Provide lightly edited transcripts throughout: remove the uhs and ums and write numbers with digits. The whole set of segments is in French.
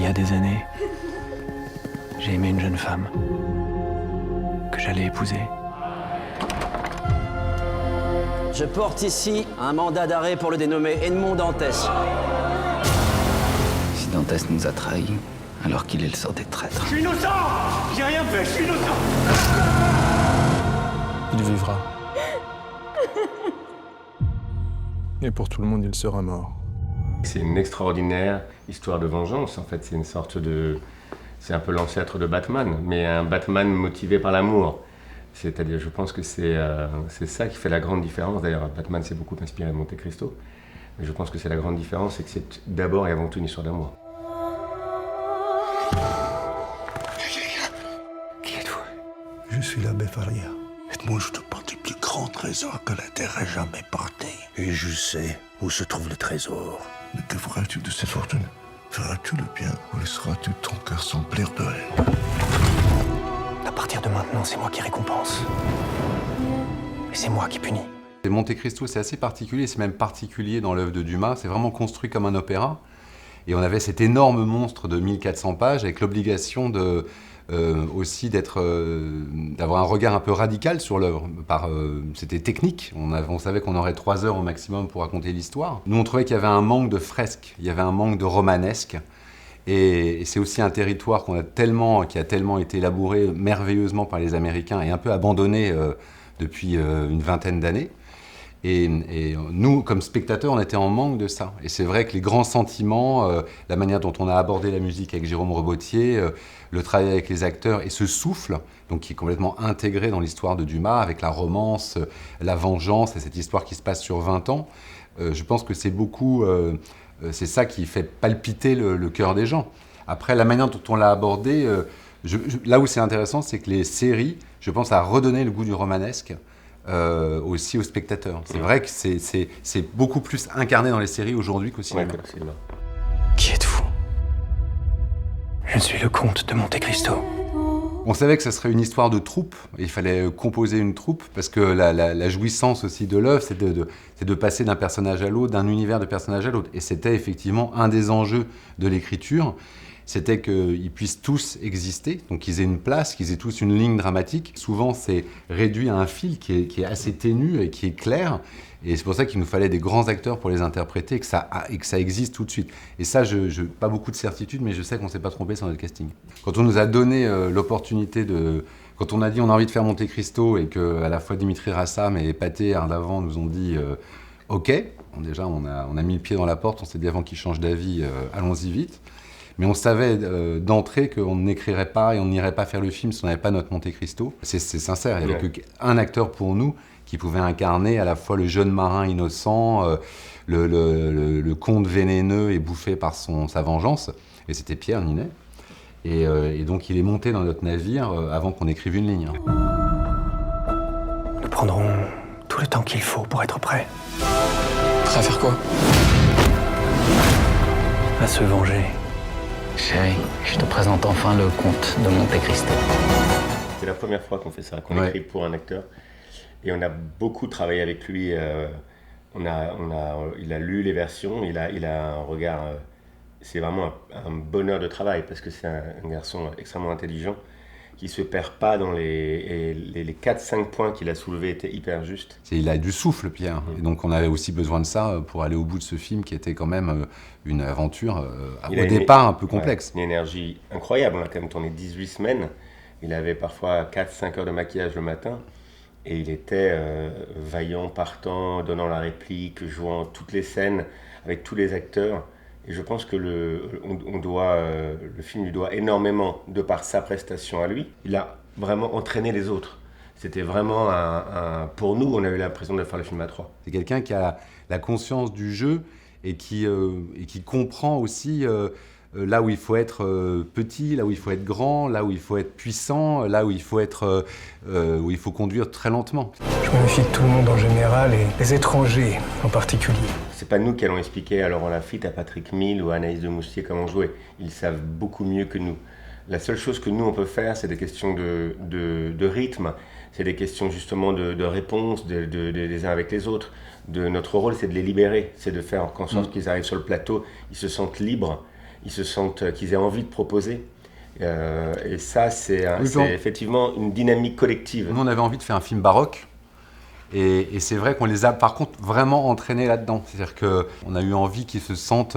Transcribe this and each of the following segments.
a des années, j'ai aimé une jeune femme que j'allais épouser. Je porte ici un mandat d'arrêt pour le dénommé Edmond Dantès. Si Dantès nous a trahis, alors qu'il est le sort des traîtres. Je suis innocent! J'ai rien fait, je suis innocent! Il vivra. Et pour tout le monde, il sera mort. C'est une extraordinaire histoire de vengeance, en fait. C'est une sorte de... C'est un peu l'ancêtre de Batman, mais un Batman motivé par l'amour. C'est-à-dire, je pense que c'est ça qui fait la grande différence. D'ailleurs, Batman s'est beaucoup inspiré de Monte Cristo. Mais je pense que c'est la grande différence, c'est que c'est d'abord et avant tout une histoire d'amour. Qui êtes-vous? Je suis l'abbé Faria. Edmond, je te porte le plus grand trésor que la terre ait jamais porté. Et je sais où se trouve le trésor. Mais que feras-tu de cette fortune? Feras-tu le bien ou laisseras-tu ton cœur s'emplir de haine? À partir de maintenant, c'est moi qui récompense. Et c'est moi qui punis. Monte Cristo, c'est assez particulier, c'est même particulier dans l'œuvre de Dumas. C'est vraiment construit comme un opéra. Et on avait cet énorme monstre de 1400 pages avec l'obligation de... aussi d'avoir un regard un peu radical sur l'œuvre. C'était technique, on savait qu'on aurait 3 heures au maximum pour raconter l'histoire. Nous, on trouvait qu'il y avait un manque de fresque, il y avait un manque de romanesque. Et c'est aussi un territoire qui a tellement été labouré merveilleusement par les Américains et un peu abandonné depuis une vingtaine d'années. Et nous, comme spectateurs, on était en manque de ça. Et c'est vrai que les grands sentiments, la manière dont on a abordé la musique avec Jérôme Robottier, le travail avec les acteurs et ce souffle, donc qui est complètement intégré dans l'histoire de Dumas, avec la romance, la vengeance et cette histoire qui se passe sur 20 ans, je pense que c'est beaucoup... c'est ça qui fait palpiter le cœur des gens. Après, la manière dont on l'a abordé, là où c'est intéressant, c'est que les séries, je pense, a redonné le goût du romanesque aussi aux spectateurs. C'est vrai que c'est beaucoup plus incarné dans les séries aujourd'hui qu'au cinéma. Ouais, Qui êtes-vous? Je suis le comte de Monte Cristo. On savait que ce serait une histoire de troupe, et il fallait composer une troupe, parce que la jouissance aussi de l'œuvre, c'est de passer d'un personnage à l'autre, d'un univers de personnage à l'autre. Et c'était effectivement un des enjeux de l'écriture, c'était qu'ils puissent tous exister, donc qu'ils aient une place, qu'ils aient tous une ligne dramatique. Souvent, c'est réduit à un fil qui est assez ténu et qui est clair, et c'est pour ça qu'il nous fallait des grands acteurs pour les interpréter et que ça existe tout de suite. Et ça, pas beaucoup de certitude, mais je sais qu'on ne s'est pas trompé sur notre casting. Quand on nous a donné l'opportunité de... Quand on a dit on a envie de faire Monte Cristo et que à la fois Dimitri Rassam et Pathé Ardavant nous ont dit OK, déjà on a mis le pied dans la porte, on s'est dit avant qu'ils changent d'avis, allons-y vite. Mais on savait d'entrée qu'on n'écrirait pas et on n'irait pas faire le film si on n'avait pas notre Monte Cristo. C'est sincère, il n'y avait qu'un acteur pour nous qui pouvait incarner à la fois le jeune marin innocent, le comte vénéneux et bouffé par sa vengeance, et c'était Pierre Ninet. Et donc il est monté dans notre navire avant qu'on écrive une ligne. Nous prendrons tout le temps qu'il faut pour être prêts. Prêt à faire quoi? À se venger. Chérie, je te présente enfin le comte de Monte Cristo. C'est la première fois qu'on fait ça, qu'on écrit pour un acteur. Et on a beaucoup travaillé avec lui. Il a lu les versions, il a un regard... c'est vraiment un bonheur de travail parce que c'est un garçon extrêmement intelligent qui ne se perd pas dans les 4-5 points qu'il a soulevés étaient hyper justes. Il a du souffle, Pierre. Et donc on avait aussi besoin de ça pour aller au bout de ce film qui était quand même une aventure au départ un peu complexe. Une énergie incroyable. On a quand même tourné 18 semaines. Il avait parfois 4-5 heures de maquillage le matin. Et il était vaillant, partant, donnant la réplique, jouant toutes les scènes avec tous les acteurs. Et je pense que le film lui doit énormément de par sa prestation à lui. Il a vraiment entraîné les autres. C'était vraiment pour nous, on a eu l'impression de faire le film à 3. C'est quelqu'un qui a la conscience du jeu et qui comprend aussi là où il faut être petit, là où il faut être grand, là où il faut être puissant, là où il faut conduire très lentement. Je me méfie de tout le monde en général et des étrangers en particulier. C'est pas nous qui allons expliquer à Laurent Lafitte, à Patrick Mille ou à Anaïs de Moustier comment jouer. Ils savent beaucoup mieux que nous. La seule chose que nous on peut faire, c'est des questions de rythme, c'est des questions justement de réponse des uns avec les autres. Notre rôle, c'est de les libérer, c'est de faire en sorte qu'ils arrivent sur le plateau, ils se sentent libres ils se sentent, qu'ils aient envie de proposer. Et ça, c'est effectivement une dynamique collective. Nous, on avait envie de faire un film baroque. Et c'est vrai qu'on les a, par contre, vraiment entraînés là-dedans. C'est-à-dire qu'on a eu envie qu'ils se sentent...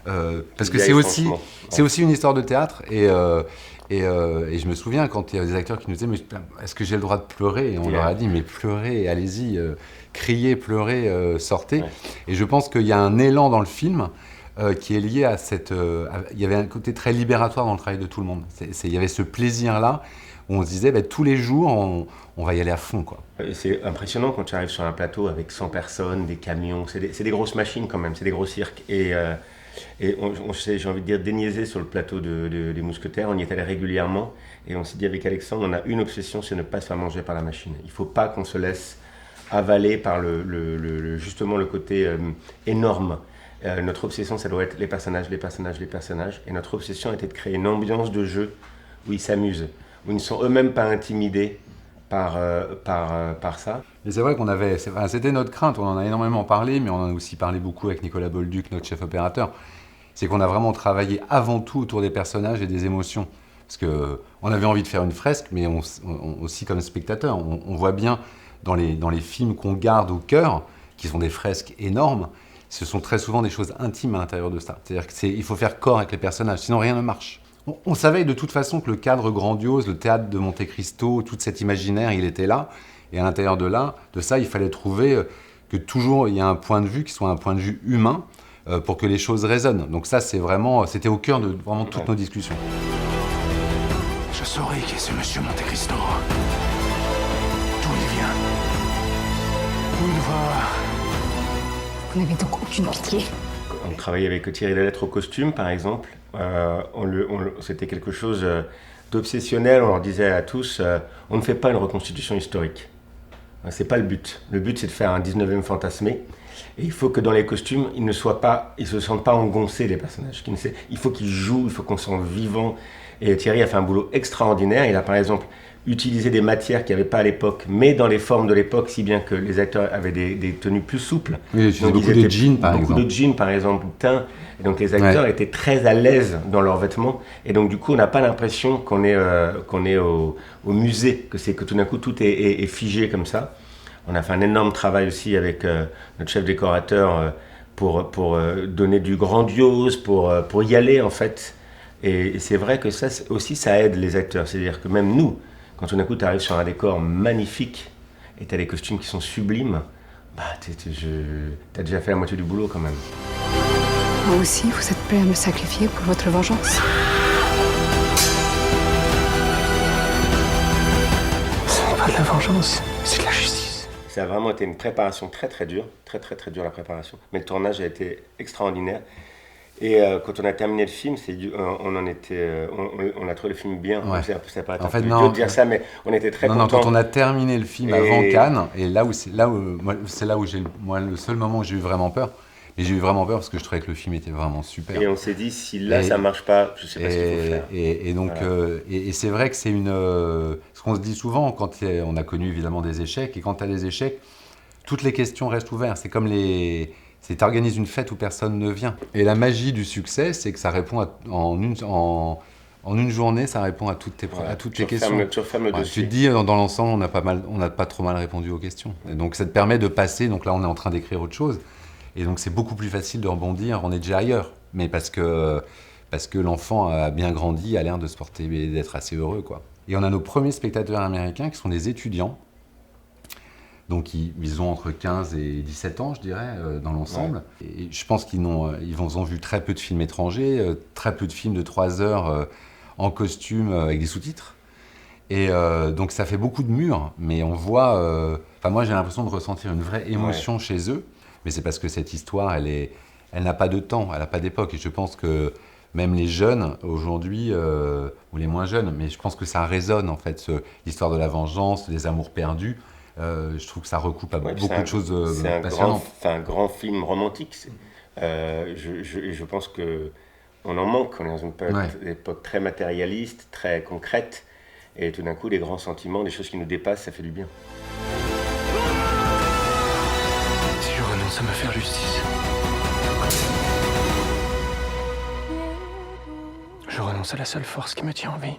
parce que c'est aussi une histoire de théâtre. Et je me souviens, quand il y a des acteurs qui nous disaient « Mais est-ce que j'ai le droit de pleurer ?» Et on leur a dit « Mais pleurez, allez-y, criez, pleurez, sortez. Ouais. » Et je pense qu'il y a un élan dans le film qui est lié à cette... il y avait un côté très libératoire dans le travail de tout le monde. Il y avait ce plaisir-là où on se disait tous les jours, on va y aller à fond, quoi. C'est impressionnant quand tu arrives sur un plateau avec 100 personnes, des camions, c'est des grosses machines quand même, c'est des gros cirques. Et j'ai envie de dire, déniaisé sur le plateau des Mousquetaires, on y est allé régulièrement et on s'est dit avec Alexandre, on a une obsession, c'est ne pas se faire manger par la machine. Il ne faut pas qu'on se laisse avaler par justement le côté énorme. Notre obsession, ça doit être les personnages. Et notre obsession était de créer une ambiance de jeu où ils s'amusent, où ils ne sont eux-mêmes pas intimidés par ça. Et c'est vrai c'était notre crainte, on en a énormément parlé, mais on en a aussi parlé beaucoup avec Nicolas Bolduc, notre chef opérateur. C'est qu'on a vraiment travaillé avant tout autour des personnages et des émotions. Parce qu'on avait envie de faire une fresque, mais aussi comme spectateur, on voit bien dans les films qu'on garde au cœur, qui sont des fresques énormes, ce sont très souvent des choses intimes à l'intérieur de ça. C'est-à-dire qu'il faut faire corps avec les personnages, sinon rien ne marche. On savait de toute façon que le cadre grandiose, le théâtre de Monte Cristo, tout cet imaginaire, il était là. Et à l'intérieur de ça, il fallait trouver que toujours il y a un point de vue qui soit un point de vue humain pour que les choses résonnent. Donc ça, c'était au cœur de vraiment toutes nos discussions. Je saurai qui est ce monsieur Monte Cristo. D'où il vient. Où il va. Vous n'avez donc aucune pitié. On travaillait avec Thierry Lelêtre au costume, par exemple. C'était quelque chose d'obsessionnel. On leur disait à tous, on ne fait pas une reconstitution historique. C'est pas le but. Le but, c'est de faire un 19e fantasmé. Et il faut que dans les costumes, ils ne se sentent pas engoncés, les personnages. Il faut qu'ils jouent, il faut qu'on se sente vivant. Et Thierry a fait un boulot extraordinaire. Il a, par exemple, utilisé des matières qu'il n'y avait pas à l'époque, mais dans les formes de l'époque, si bien que les acteurs avaient des tenues plus souples. Oui, beaucoup de jeans, par exemple. Beaucoup de jeans, par exemple, teint. Et donc les acteurs étaient très à l'aise dans leurs vêtements. Et donc du coup, on n'a pas l'impression qu'on est au musée, que tout d'un coup, tout est figé comme ça. On a fait un énorme travail aussi avec notre chef décorateur pour donner du grandiose, pour y aller en fait. Et c'est vrai que ça aussi, ça aide les acteurs. C'est-à-dire que même nous, quand tout d'un coup, tu arrives sur un décor magnifique et tu as des costumes qui sont sublimes, t'as déjà fait la moitié du boulot quand même. Vous aussi, vous êtes prêt à me sacrifier pour votre vengeance? Ce n'est pas de la vengeance, c'est de la justice. Ça a vraiment été une préparation très très dure, très dure la préparation. Mais le tournage a été extraordinaire. Et quand on a terminé le film, on a trouvé le film bien. Ouais. Ça paraît en fait, idiot de dire ça, mais on était très contents. Quand on a terminé le film avant Cannes, et c'est là où j'ai le seul moment où j'ai eu vraiment peur. Et j'ai eu vraiment peur parce que je trouvais que le film était vraiment super. Et on s'est dit, si là ça marche pas, je sais pas ce qu'il faut faire. Et donc, voilà. Et c'est vrai que c'est ce qu'on se dit souvent quand on a connu évidemment des échecs, et quand tu as des échecs, toutes les questions restent ouvertes. C'est comme tu organises une fête où personne ne vient. Et la magie du succès, c'est que ça répond en une journée, ça répond à toutes tes questions. Tu refermes le dossier. Tu te dis, dans l'ensemble, on n'a pas trop mal répondu aux questions. Et donc ça te permet de passer, donc là on est en train d'écrire autre chose, et donc c'est beaucoup plus facile de rebondir, on est déjà ailleurs. Mais parce que l'enfant a bien grandi, a l'air de se porter et d'être assez heureux, quoi. Et on a nos premiers spectateurs américains qui sont des étudiants. Donc ils ont entre 15 et 17 ans, je dirais, dans l'ensemble. Ouais. Et je pense qu'ils ont vu très peu de films étrangers, très peu de films de 3 heures en costume avec des sous-titres. Et donc ça fait beaucoup de murs, mais on voit... moi j'ai l'impression de ressentir une vraie émotion chez eux, mais c'est parce que cette histoire, elle n'a pas de temps, elle n'a pas d'époque. Et je pense que même les jeunes aujourd'hui, ou les moins jeunes, mais je pense que ça résonne en fait, l'histoire de la vengeance, des amours perdus. Je trouve que ça recoupe à beaucoup de choses passionnantes. C'est un grand film romantique. Je pense qu'on en manque. On est dans une époque très matérialiste, très concrète. Et tout d'un coup, les grands sentiments, des choses qui nous dépassent, ça fait du bien. Si je renonce à me faire justice, c'est la seule force qui me tient en vie.